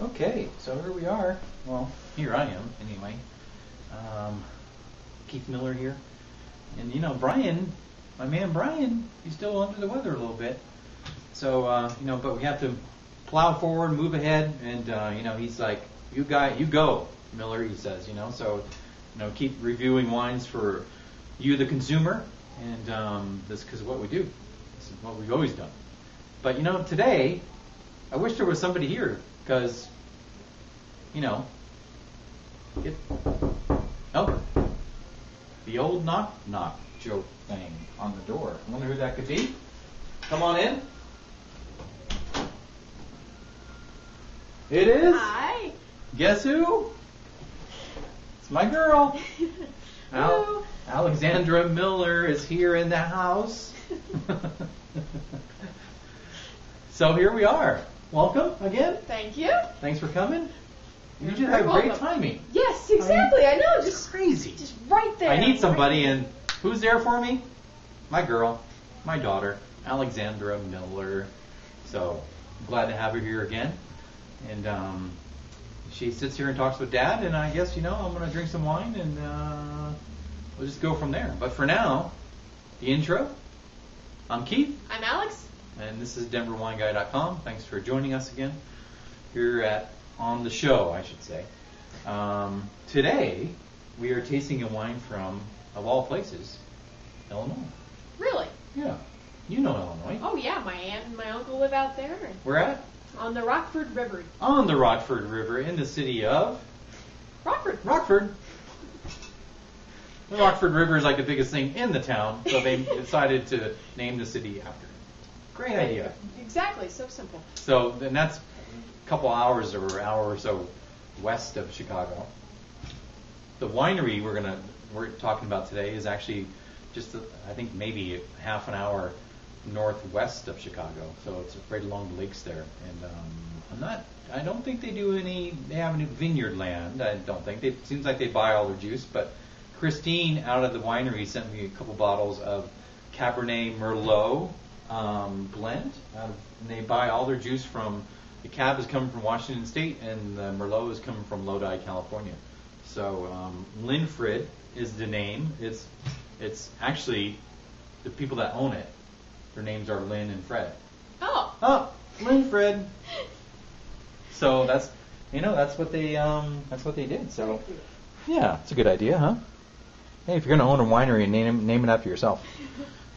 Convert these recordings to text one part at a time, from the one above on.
Okay, so here we are. Well, here I am, anyway. Keith Miller here. And, you know, Brian, my man Brian, he's still under the weather a little bit. So, but we have to plow forward, move ahead, and, he's like, you go, Miller, he says, So, keep reviewing wines for you, the consumer, and this because of what we do. This is what we've always done. But, today, I wish there was somebody here, because, the old knock joke thing on the door. I wonder who that could be. Come on in. It is. Hi. Guess who? It's my girl. Hello. Alexandra Miller is here in the house. So here we are. Welcome again. Thank you. Thanks for coming. You You're just very have great welcome. timing. Yes, exactly. I know. Just Crazy. Just right there. I need somebody, Right and who's there for me? My girl, my daughter, Alexandra Miller. So glad to have her here again. And she sits here and talks with Dad, and I guess I'm going to drink some wine, and we'll just go from there. But for now, the intro. I'm Keith. I'm Alex. And this is DenverWineGuy.com. Thanks for joining us again here on the show, I should say. Today, we are tasting a wine from, of all places, Illinois. Really? Yeah. You know Illinois. Oh yeah, my aunt and my uncle live out there. Where at? On the Rockford River. On the Rockford River in the city of? Rockford. Rockford. The Rockford River is like the biggest thing in the town, so they decided to name the city after it. Great idea. Exactly. So simple. So, and that's a couple hours or hour or so west of Chicago. The winery we're talking about today is actually just I think maybe half an hour northwest of Chicago. So it's right along the lakes there. And I don't think they have any vineyard land. I don't think. It seems like they buy all their juice. But Christine out of the winery sent me a couple bottles of Cabernet Merlot blend. And they buy all their juice from, the Cab is coming from Washington State, and the Merlot is coming from Lodi, California. So Lynfred is the name. It's actually the people that own it. Their names are Lynn and Fred. Oh. Lynfred. So that's what they did. So yeah, it's a good idea, huh? Hey, if you're going to own a winery, name it after yourself.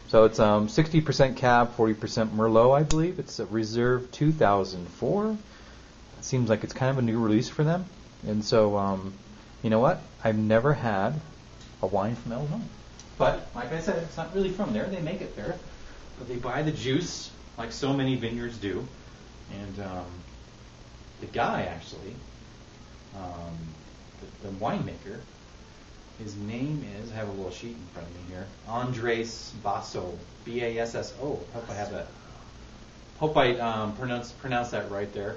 So it's 60% Cab, 40% Merlot, I believe. It's a Reserve 2004. It seems like it's kind of a new release for them. And so, you know what? I've never had a wine from Illinois. But, like I said, it's not really from there. They make it there. But they buy the juice, like so many vineyards do. And the guy, actually, the winemaker, his name is, I have a little sheet in front of me here, Andres Basso, B-A-S-S-O. Hope I have that. Hope I pronounce that right there,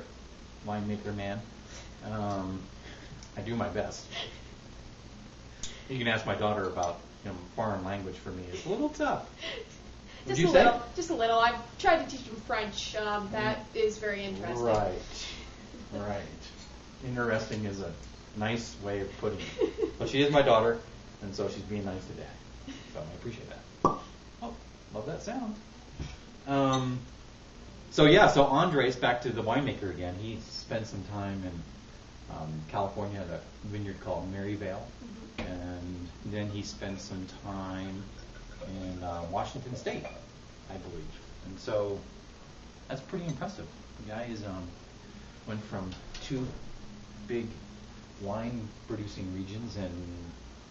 winemaker man. I do my best. You can ask my daughter about foreign language for me. It's a little tough. Just a little. I've tried to teach them French. That is very interesting. Right. Interesting is a nice way of putting it. But she is my daughter, and so she's being nice to Dad. So I appreciate that. Oh, love that sound. So Andres, back to the winemaker again. He spent some time in California at a vineyard called Merryvale, and then he spent some time in Washington State, I believe. And so that's pretty impressive. The guy went from two big wine-producing regions, and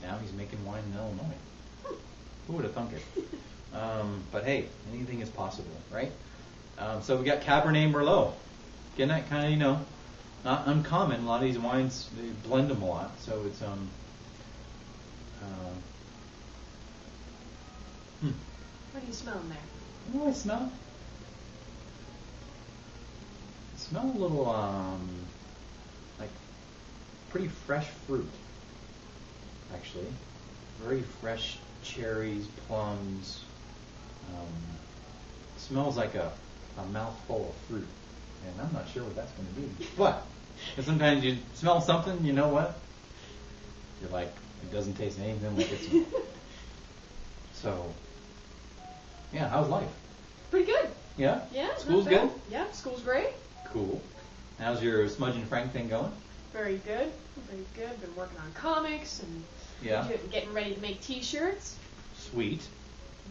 now he's making wine in Illinois. Who would have thunk it? But hey, anything is possible, right? So we got Cabernet Merlot. Again, that kind of, not uncommon. A lot of these wines, they blend them a lot. So it's What are you smelling there? What do I smell? I smell a little, like pretty fresh fruit, actually. Very fresh cherries, plums. Smells like a mouthful of fruit. And I'm not sure what that's going to be. But Because sometimes you smell something, you know what? You're like, it doesn't taste anything like it's. So, yeah, how's life? Pretty good. Yeah? Yeah. School's good? Yeah, school's great. Cool. How's your Smudge and Frank thing going? Very good. Very good. Been working on comics and getting ready to make T-shirts. Sweet.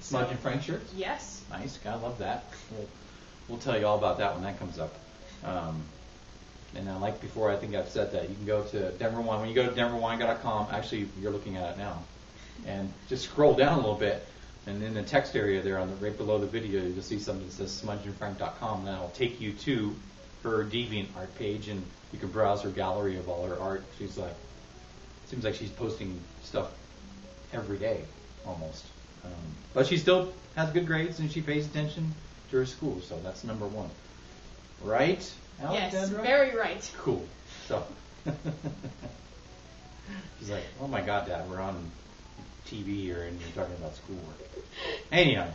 Smudge and Frank shirts? Yes. Nice. Gotta love that. We'll tell you all about that when that comes up. And like before, I think I've said that you can go to Denver Wine. When you go to denverwine.com, actually, you're looking at it now, and just scroll down a little bit, and in the text area there, right below the video, you'll see something that says smudgeandfrank.com, and that'll take you to her DeviantArt page, and you can browse her gallery of all her art. Seems like she's posting stuff every day, almost. But she still has good grades, and she pays attention to her school, so that's number one. Right? Alexandra? Yes, very right. Cool. So she's like, oh my God, Dad, we're on TV here and you're talking about schoolwork. Anyhow.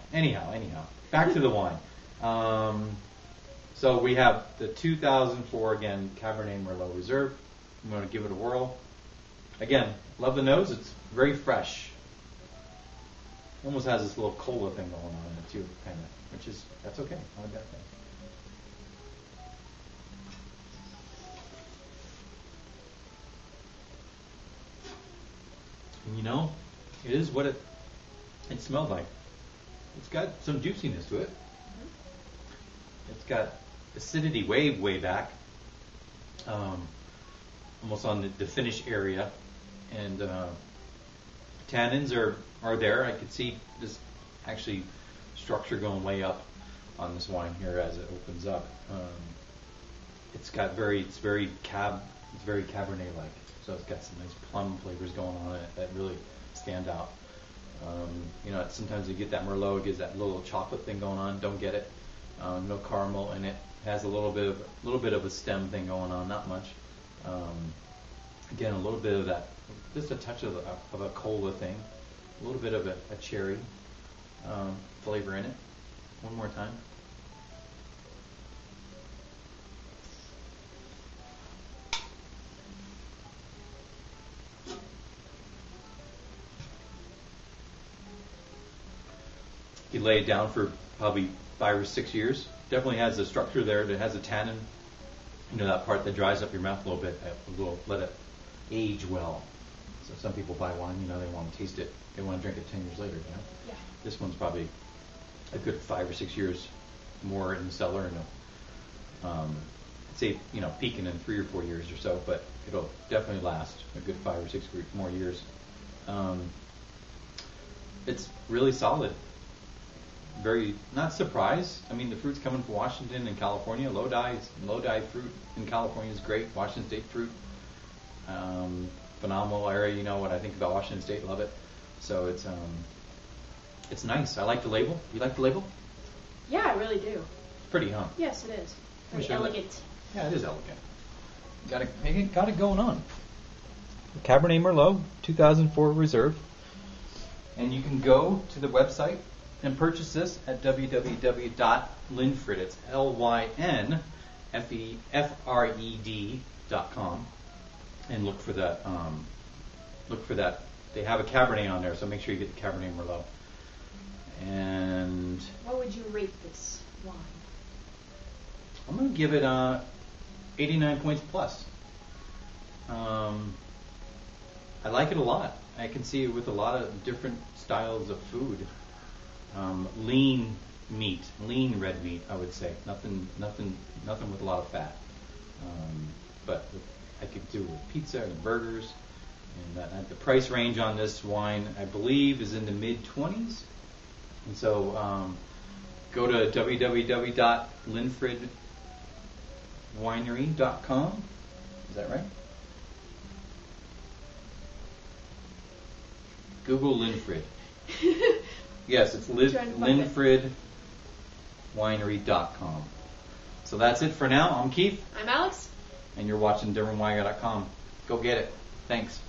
Back to the wine. So we have the 2004, again, Cabernet Merlot Reserve. I'm going to give it a whirl. Again, love the nose. It's very fresh. Almost has this little cola thing going on in it too, kind of, that's okay. Not a bad thing. And you know, it is what it smelled like. It's got some juiciness to it. Mm-hmm. It's got acidity way back, almost on the finish area, and tannins are there. I could see this actually structure going way up on this wine here as it opens up. It's very Cabernet-like. So it's got some nice plum flavors going on in it that really stand out. Sometimes you get that Merlot, it gives that little chocolate thing going on. Don't get it. No caramel in it. Has a little bit of a stem thing going on, not much. Again, a little bit of that, just a touch of a cola thing, a little bit of a cherry flavor in it. One more time. You lay it down for probably 5 or 6 years. Definitely has a structure there that has a tannin. That part that dries up your mouth a little bit. Let it age well. So some people buy wine, they want to taste it. They want to drink it 10 years later, Yeah. This one's probably a good 5 or 6 years more in the cellar. And I'd say, peaking in 3 or 4 years or so, but it'll definitely last a good 5 or 6 more years. It's really solid. Very not surprised. I mean, the fruit's coming from Washington and California. Low dye fruit in California is great. Washington State fruit, phenomenal area. You know what I think about Washington State? Love it. So it's nice. I like the label. You like the label? Yeah, I really do. It's pretty, huh? Yes, it is. Very elegant. Yeah, it is elegant. Got it going on. Cabernet Merlot 2004 Reserve, and you can go to the website and purchase this at www.lynfred. It's LYNFEFRED.com, and look for that. They have a Cabernet on there, so make sure you get the Cabernet Merlot. And what would you rate this wine? I'm going to give it 89 points plus. I like it a lot. I can see it with a lot of different styles of food. Lean red meat, I would say. Nothing with a lot of fat. But I could do with pizza and burgers. And the price range on this wine, I believe, is in the mid-20s. And so go to www.lynfredwinery.com. Is that right? Google Lynfred. Yes, it's lynfredwinery.com. So that's it for now. I'm Keith. I'm Alex. And you're watching DenverWine.com. Go get it. Thanks.